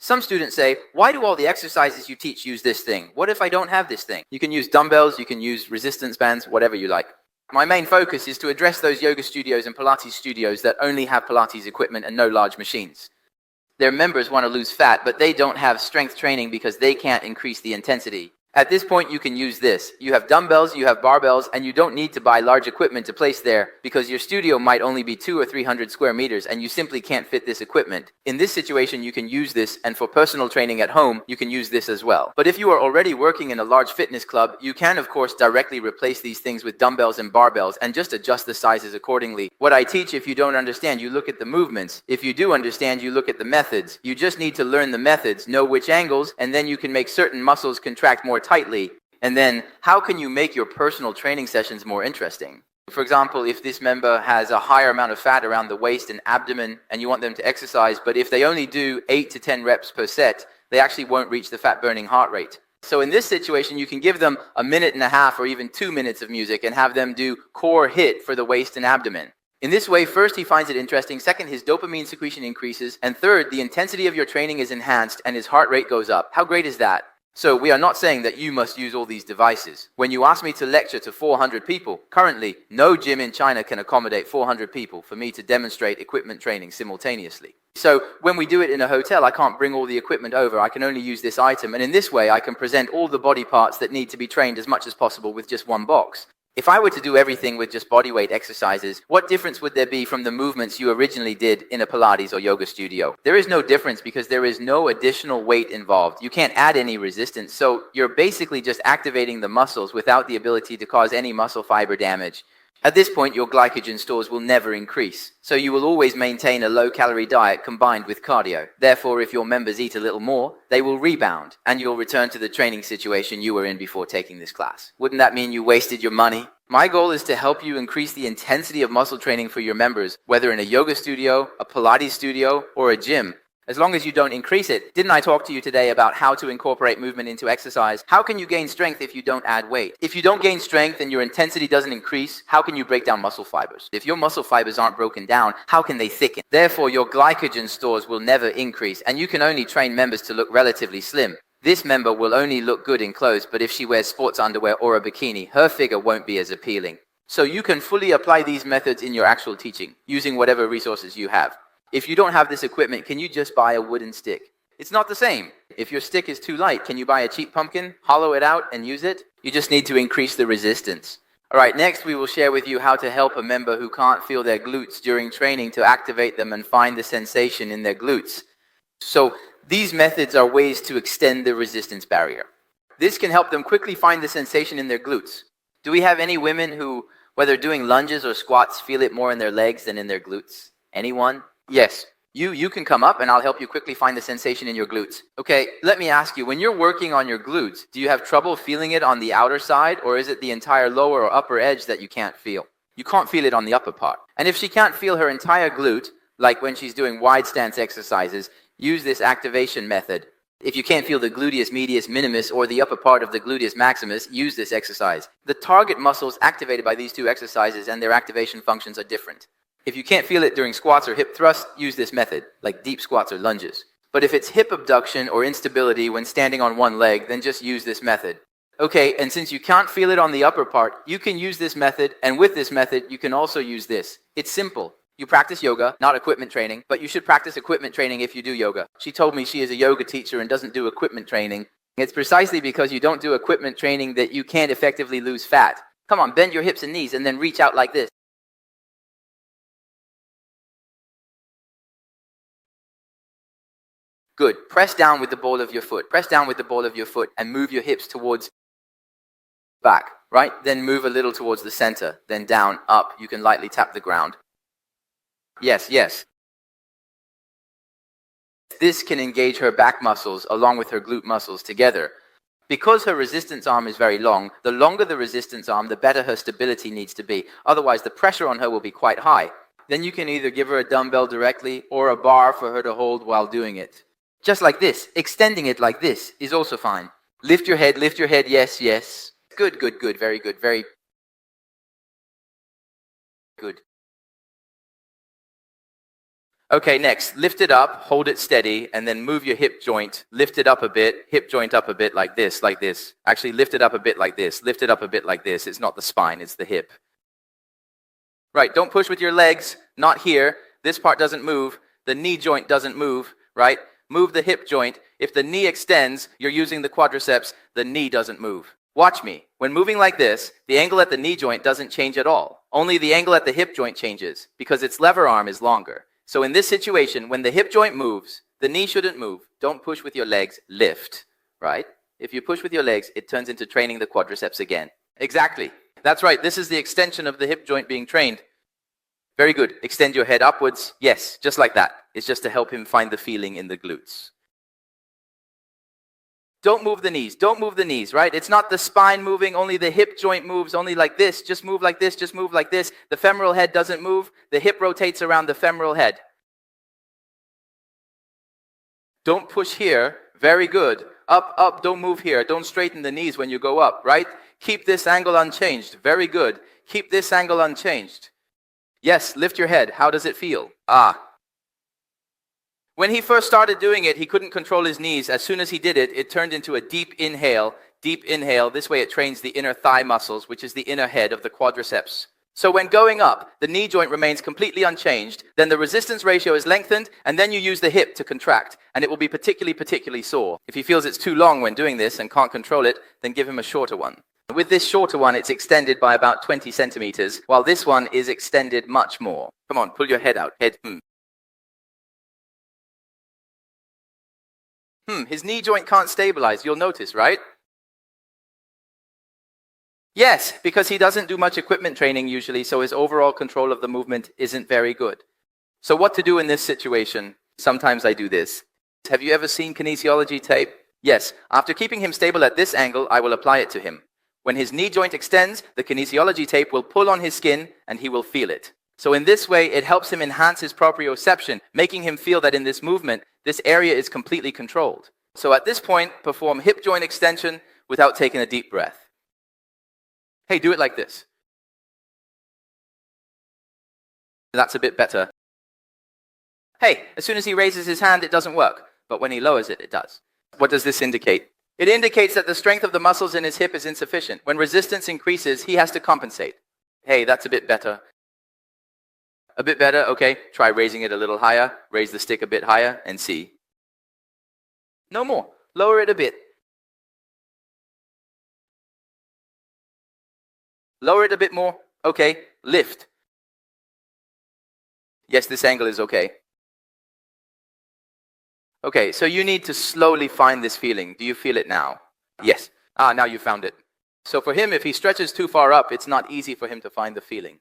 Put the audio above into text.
Some students say, why do all the exercises you teach use this thing? What if I don't have this thing? You can use dumbbells, you can use resistance bands, whatever you like. My main focus is to address those yoga studios and Pilates studios that only have Pilates equipment and no large machines. Their members want to lose fat, but they don't have strength training because they can't increase the intensity. At this point, you can use this. You have dumbbells, you have barbells, and you don't need to buy large equipment to place there because your studio might only be 200 or 300 square meters and you simply can't fit this equipment. In this situation, you can use this, and for personal training at home, you can use this as well. But if you are already working in a large fitness club, you can of course directly replace these things with dumbbells and barbells and just adjust the sizes accordingly. What I teach, if you don't understand, you look at the movements. If you do understand, you look at the methods. You just need to learn the methods, know which angles, and then you can make certain muscles contract more tightly. And then, how can you make your personal training sessions more interesting? For example, if this member has a higher amount of fat around the waist and abdomen and you want them to exercise, but if they only do 8 to 10 reps per set, they actually won't reach the fat burning heart rate. So in this situation, you can give them a minute and a half or even 2 minutes of music and have them do core HIIT for the waist and abdomen. In this way, first, he finds it interesting, second, his dopamine secretion increases, and third, the intensity of your training is enhanced and his heart rate goes up. How great is that? So we are not saying that you must use all these devices. When you ask me to lecture to 400 people, currently, no gym in China can accommodate 400 people for me to demonstrate equipment training simultaneously. So when we do it in a hotel, I can't bring all the equipment over. I can only use this item. And in this way, I can present all the body parts that need to be trained as much as possible with just one box. If I were to do everything with just body weight exercises, what difference would there be from the movements you originally did in a Pilates or yoga studio? There is no difference because there is no additional weight involved. You can't add any resistance, so you're basically just activating the muscles without the ability to cause any muscle fiber damage. At this point, your glycogen stores will never increase, so you will always maintain a low-calorie diet combined with cardio. Therefore, if your members eat a little more, they will rebound, and you'll return to the training situation you were in before taking this class. Wouldn't that mean you wasted your money? My goal is to help you increase the intensity of muscle training for your members, whether in a yoga studio, a Pilates studio, or a gym. As long as you don't increase it. Didn't I talk to you today about how to incorporate movement into exercise? How can you gain strength if you don't add weight? If you don't gain strength and your intensity doesn't increase, how can you break down muscle fibers? If your muscle fibers aren't broken down, how can they thicken? Therefore, your glycogen stores will never increase, and you can only train members to look relatively slim. This member will only look good in clothes, but if she wears sports underwear or a bikini, her figure won't be as appealing. So you can fully apply these methods in your actual teaching, using whatever resources you have. If you don't have this equipment, can you just buy a wooden stick? It's not the same. If your stick is too light, can you buy a cheap pumpkin, hollow it out, and use it? You just need to increase the resistance. Alright, next we will share with you how to help a member who can't feel their glutes during training to activate them and find the sensation in their glutes. So these methods are ways to extend the resistance barrier. This can help them quickly find the sensation in their glutes. Do we have any women who, whether doing lunges or squats, feel it more in their legs than in their glutes? Anyone? Yes. You can come up and I'll help you quickly find the sensation in your glutes. Okay, let me ask you, when you're working on your glutes, do you have trouble feeling it on the outer side, or is it the entire lower or upper edge that you can't feel? You can't feel it on the upper part. And if she can't feel her entire glute, like when she's doing wide stance exercises, use this activation method. If you can't feel the gluteus medius minimus or the upper part of the gluteus maximus, use this exercise. The target muscles activated by these two exercises and their activation functions are different. If you can't feel it during squats or hip thrusts, use this method, like deep squats or lunges. But if it's hip abduction or instability when standing on one leg, then just use this method. Okay, and since you can't feel it on the upper part, you can use this method, and with this method, you can also use this. It's simple. You practice yoga, not equipment training, but you should practice equipment training if you do yoga. She told me she is a yoga teacher and doesn't do equipment training. It's precisely because you don't do equipment training that you can't effectively lose fat. Come on, bend your hips and knees and then reach out like this. Good. Press down with the ball of your foot. Press down with the ball of your foot and move your hips towards back, right? Then move a little towards the center, then down, up. You can lightly tap the ground. Yes, yes. This can engage her back muscles along with her glute muscles together. Because her resistance arm is very long, the longer the resistance arm, the better her stability needs to be. Otherwise, the pressure on her will be quite high. Then you can either give her a dumbbell directly or a bar for her to hold while doing it. Just like this. Extending it like this is also fine. Lift your head, yes, yes. Good, good, good, very good, very good. Okay, next, lift it up, hold it steady, and then move your hip joint. Lift it up a bit, hip joint up a bit like this, like this. Actually, lift it up a bit like this. Lift it up a bit like this. It's not the spine, it's the hip. Right, don't push with your legs, not here. This part doesn't move. The knee joint doesn't move, right? Move the hip joint. If the knee extends, you're using the quadriceps, the knee doesn't move. Watch me. When moving like this, the angle at the knee joint doesn't change at all. Only the angle at the hip joint changes because its lever arm is longer. So in this situation, when the hip joint moves, the knee shouldn't move. Don't push with your legs, lift, right? If you push with your legs, it turns into training the quadriceps again. Exactly. That's right. This is the extension of the hip joint being trained. Very good. Extend your head upwards. Yes, just like that. It's just to help him find the feeling in the glutes. Don't move the knees. Don't move the knees, right? It's not the spine moving, only the hip joint moves, only like this. Just move like this, just move like this. The femoral head doesn't move. The hip rotates around the femoral head. Don't push here. Very good. Up, up, don't move here. Don't straighten the knees when you go up, right? Keep this angle unchanged. Very good. Keep this angle unchanged. Yes, lift your head. How does it feel? Ah. When he first started doing it, he couldn't control his knees. As soon as he did it, it turned into a deep inhale. Deep inhale. This way it trains the inner thigh muscles, which is the inner head of the quadriceps. So when going up, the knee joint remains completely unchanged. Then the resistance ratio is lengthened, and then you use the hip to contract, and it will be particularly sore. If he feels it's too long when doing this and can't control it, then give him a shorter one. With this shorter one, it's extended by about 20 centimeters, while this one is extended much more. Come on, pull your head out. Head. His knee joint can't stabilize, you'll notice, right? Yes, because he doesn't do much equipment training usually, so his overall control of the movement isn't very good. So what to do in this situation? Sometimes I do this. Have you ever seen kinesiology tape? Yes, after keeping him stable at this angle, I will apply it to him. When his knee joint extends, the kinesiology tape will pull on his skin and he will feel it. So in this way, it helps him enhance his proprioception, making him feel that in this movement, this area is completely controlled. So at this point, perform hip joint extension without taking a deep breath. Hey, do it like this. That's a bit better. Hey, as soon as he raises his hand, it doesn't work. But when he lowers it, it does. What does this indicate? It indicates that the strength of the muscles in his hip is insufficient. When resistance increases, he has to compensate. Hey, that's a bit better. A bit better, okay. Try raising it a little higher. Raise the stick a bit higher and see. No more. Lower it a bit. Lower it a bit more. Okay. Lift. Yes, this angle is okay. Okay, so you need to slowly find this feeling. Do you feel it now? Yes. Now you found it. So for him, if he stretches too far up, it's not easy for him to find the feeling.